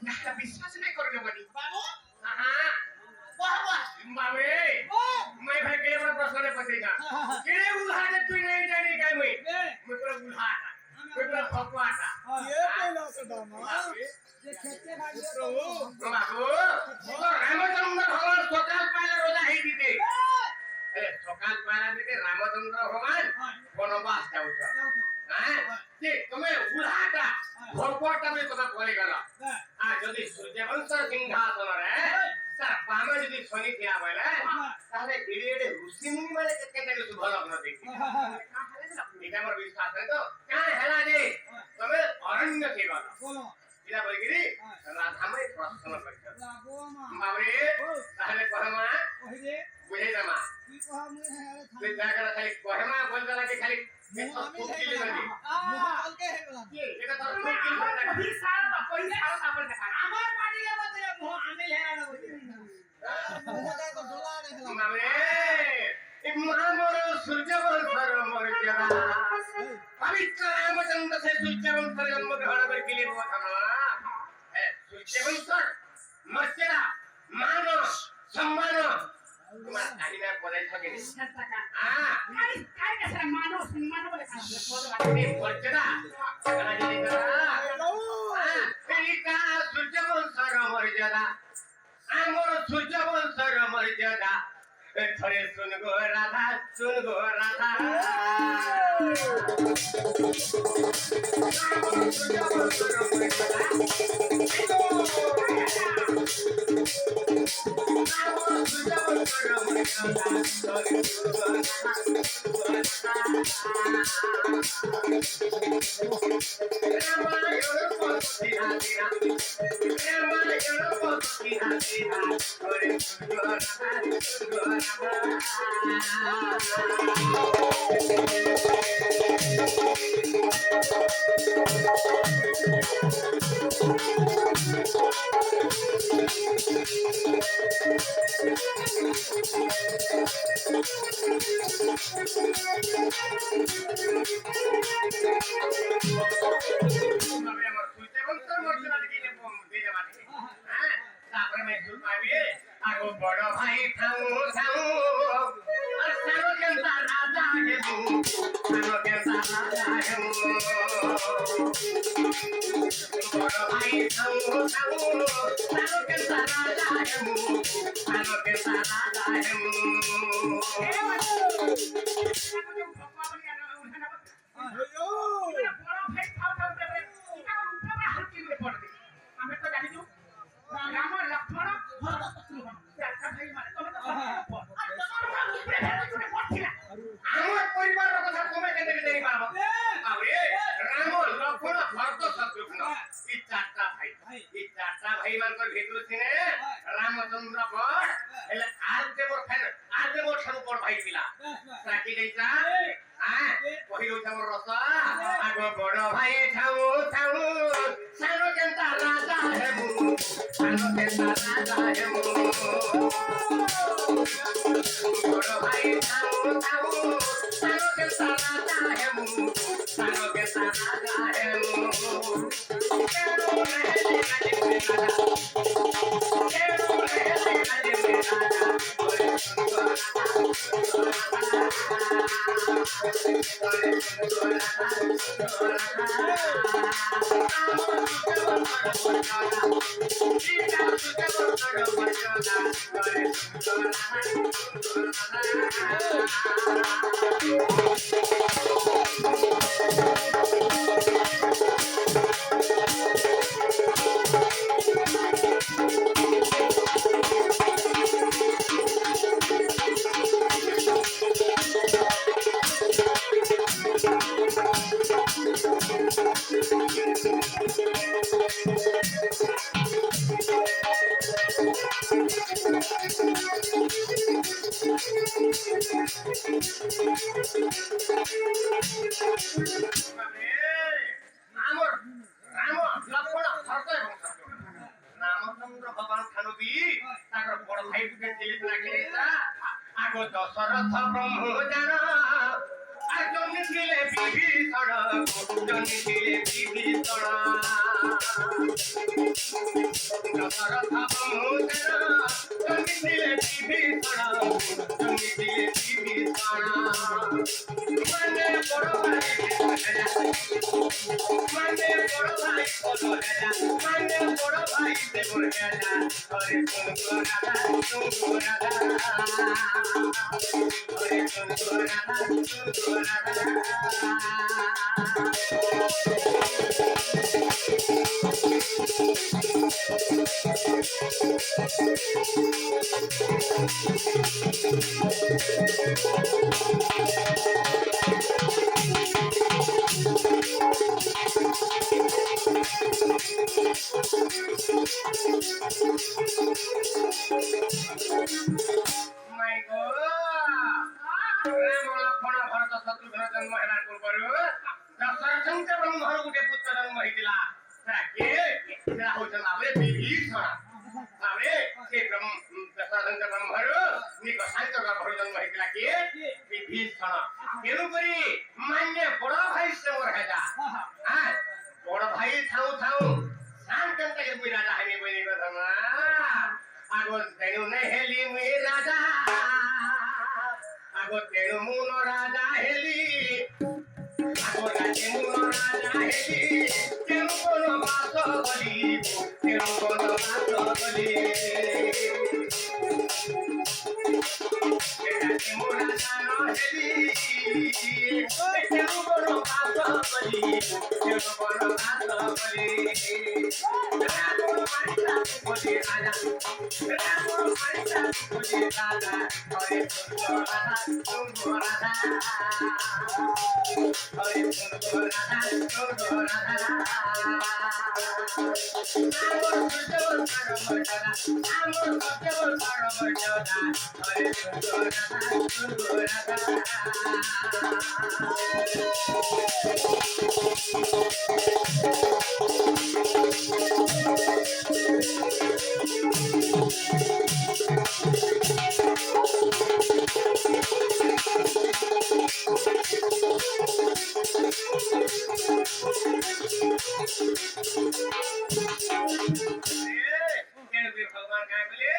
একটা বিশ্বাস নাই করলে বলি बाबू हाँ वाह वाह बाबे मैं भाई के लिए प्रश्न पसेगा के उल्हा तू नहीं जानी काय मैं पूरा उल्हा मैं पूरा फकवा था ये पहिला सदामा ये खेते भाई बाबू तो रामचंद्र भगवान सकाल पाला रोजा है दीते अरे सकाल पाला दीते रामचंद्र भगवान वनवास जाउछ हां के तुम्हें उल्हाटा भगवटा में কথা বলে গেল আর যদি সূর্যবংশ সিংহাসন রে তার পামে যদি শনি থিয়া বলে তাহলে ধীরে ধীরে ঋষিমুনি মানে কেতে কিছু ভালো না দেখি এটা আমার বিশ্বাস আছে তো কানে হেলা যে তুমি অরণ্য কে গেল बोलो এটা বলি কি রাধাময় প্রশ্ন করছে लागो मा বাবরে তাহলে কহমা ओही रे বুঝে যামা की कहा मुझे है তুই জায়গা খালি কহমা বলতে লাগে খালি मुहामी है मुहाल के है बोला এটা তোর ফুকিল কথা कोई सारा अपन देखा আমার পার্টি লে বলতে मुहामी है ना बोली मुझे को डोला रे বাবরে এই মহাবড় সূর্যবংশর মর্যাদা पवित्र रामचंद्र से सूर्यवंश जन्म ग्रहण करके लिए हुआ था ना सूर्यवंश मर्यादा मान सम्मान तुम्हारा काहिना पढ़ाई थके हां काय कसरा मानो सम्मान बोले मर्यादा करा जी करा हां का सूर्यवंशर मर्यादा आमर सूर्यवंशर मर्यादा थोड़े सुन गो राधा बड़ भाई थाऊ थाऊ और सारो के राजा है सारो के राजा है बड़ भाई थाऊ थाऊ सारो के राजा है सारो के राजा है अयो राम लक्ष्मण भरत शत्रुघ्न चारटा भाई माने तमे तो আমার পরিবারের কথা তুমি কেন জানি পারবো আরে রাম লক্ষ্মণ ভরত শত্রুঘ্ন এই চারটা ভাই মানকর ভিতর ছিনে রামচন্দ্র বড় এলে আর মোর ঠারু বড় ভাই ছিলা রাখি দেইছা হ্যাঁ কহি হইছা মোর রস আগ বড় ভাই ঠাউ ঠাউ সানো কেনতা রাজা হেমু সানো কেনতা রাজা হেমু বড় ভাই ঠাউ ঠাউ সানো কেনতা রাজা হেমু সানো কেনতা রাজা হেমু কেনো রে রামচন্দ্র ভগবান খানুবি তার বড় ভাই বুকে চিলিত লাগিলে আগ দশরথ ব্রহ্মজান আর জন্ম জন্মিছিলে বিভীষণ জন্মিছিলে বিভীষণ দশরথ বন্ধুদের জন্মিছিলে বিভীষণ জন্মিছিলে বিভীষণ মানে বড় ভাই মানে বড় ভাই বলো রাজা মানে বড় ভাই দেব রাজা হরে শুনবো রাধা শুনবো রাধা হরে শুনবো রাধা শুনবো রাধা My God! ରାମ ଲକ୍ଷ୍ମଣ ଭରତ ଶତ୍ରୁଘ୍ନ ଜନ୍ମ ହେବା ପୂର୍ବରୁ ଦଶରଥଙ୍କ ବ୍ରହ୍ମର ଗୋଟେ ପୁତ୍ର ଜନ୍ମ ହେଇଥିଲା ସେଟା କିଏ ସେଟା ହଉଛନ୍ତି ଭାବରେ ବିଭୀଷଣ ଭାବରେ ସେ ଦଶରଥଙ୍କ ବ୍ରହ୍ମରୁ ନିକଷାଙ୍କ ଗର୍ଭରୁ ଜନ୍ମ ହେଇଥିଲା କିଏ ବିଭୀଷଣ ତେଣୁକରି ମାନେ ବଡ ଭାଇ ସେ ମୋର ହେଟା ବଡ ଭାଇ ଥାଉ ଥାଉ ସାଙ୍ଗେ ମୁଇଁ ରାଜା ହେବି ବୋଲି କଥା ନା ଆଗ ତେଣୁ ନାଇଁ ହେଲି ମୁଇଁ ରାଜା आगो तेणु मुन राजा हेली आगो राजे मुन राजा हेली तेणु कोन बास गली तेणु कोन बास गली राजे मुन राजा न हेली तेणु कोन बास गली तेणु कोन बास गली राजा बोली राजा राजा बोली राजा हरे सुंदर राजा सुंदर राजा हरे सुंदर राजा सुंदर राजा आमर सुंदर मर्यादा आमर सुंदर मर्यादा हरे सुंदर राजा सुंदर राजा भगवान क्या बोले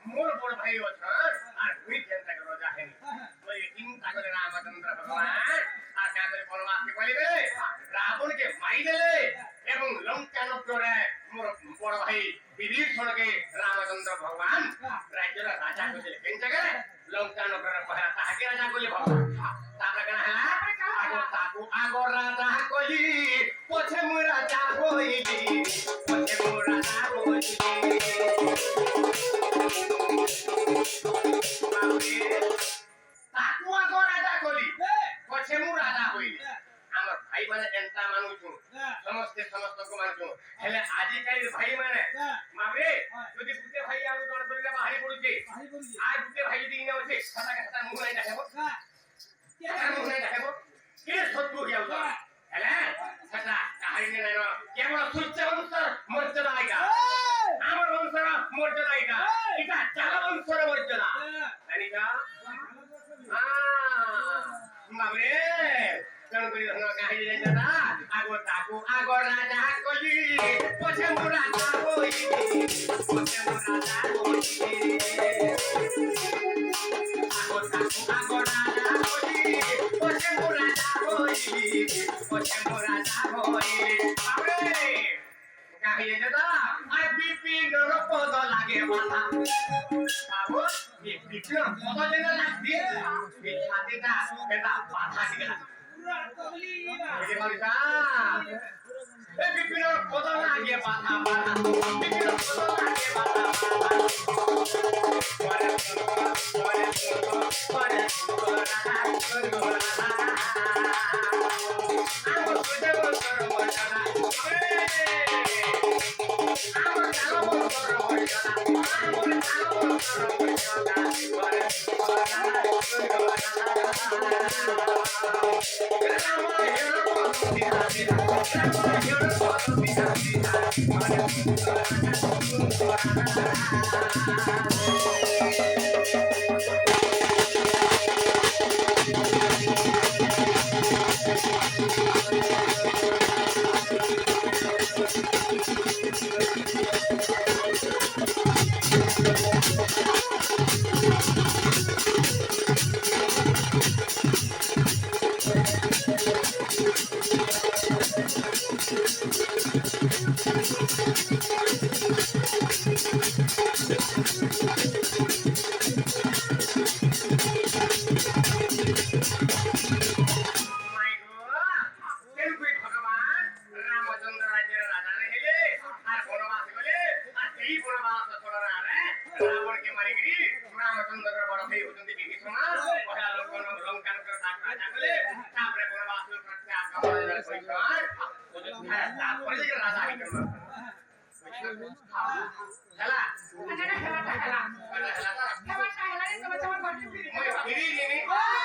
मोर बोल भाई अछन और हुई जनता के रोजा है तो ये चिंता करे रामचंद्र भगवान और क्या करे वनवास के पहले गए रावण के माई देले एवं लंका नगरे मोर बड़ भाई विभीषण के रामचंद्र भगवान राज्य राजा को दिले केन जगह लंका नगर पहला ताके राजा को ले भगवान ताका कना है आगो ताकू आगो राजा कोली पछे मु राजा होइली पछे मु राजा होइली ताकू आगो राजा कोली पछे मु राजा होइली हमर भाई माने जनता मानु छु समस्त को मानु छु हेले आजि काली भाई माने माबरे যদি গুटे भाई आउ दर दरिला बाहरी पडुचे आ गुटे भाई যদি ইনে আছে সাদা সাদা মুখ নাই দেখাবো মুখ নাই দেখাবো কে শত্রু হিয়াউ তো হেলে সাদা কাহারি নাই ন কেবল সূর্য বংশর মর্যাদা আইগা আমার বংশর মর্যাদা আইগা এটা চালা বংশর মর্যাদা জানিকা মাবরে তেণু কৰি ধন কাহিনী নাই দাদা আগো তাকো আগো ৰাজা কলি পছে মু ৰাজা হৈ পছে মু ৰাজা হৈ আগো তাকো আগো ৰাজা কলি পছে মু ৰাজা হৈ পছে মু ৰাজা হৈ আরে কাহিনী দাদা আর বিপিন রপদ লাগে মাথা বাবু বিপিন রপদ যেন লাগবে বিছাতিটা এটা বাধা দিলা ये मरिसा ए बिपिनो पदन आगे बाधा बाधा बिपिनो पदन आगे बाधा মাই গো কেউই ভগবান রামচন্দ্র রাজ্যের রাজা রহিলে আর বনবাস গলে আর সেই বনবাস ছোড়রা রে রাবণকে মারিকি রামচন্দ্র বড় ভাই হচ্ছেন বিভীষণ পহলা লঙ্কার রাজা গলে তারপরে বনবাস করতে আক্রমণ কইছন তারপরে যে রাজা হইল হেলা আরে হেলাটা হেলা হেলা হেলাটা হেলা তবে তোমার বাড়ি ফিরে মই ফিরি দিনি ওই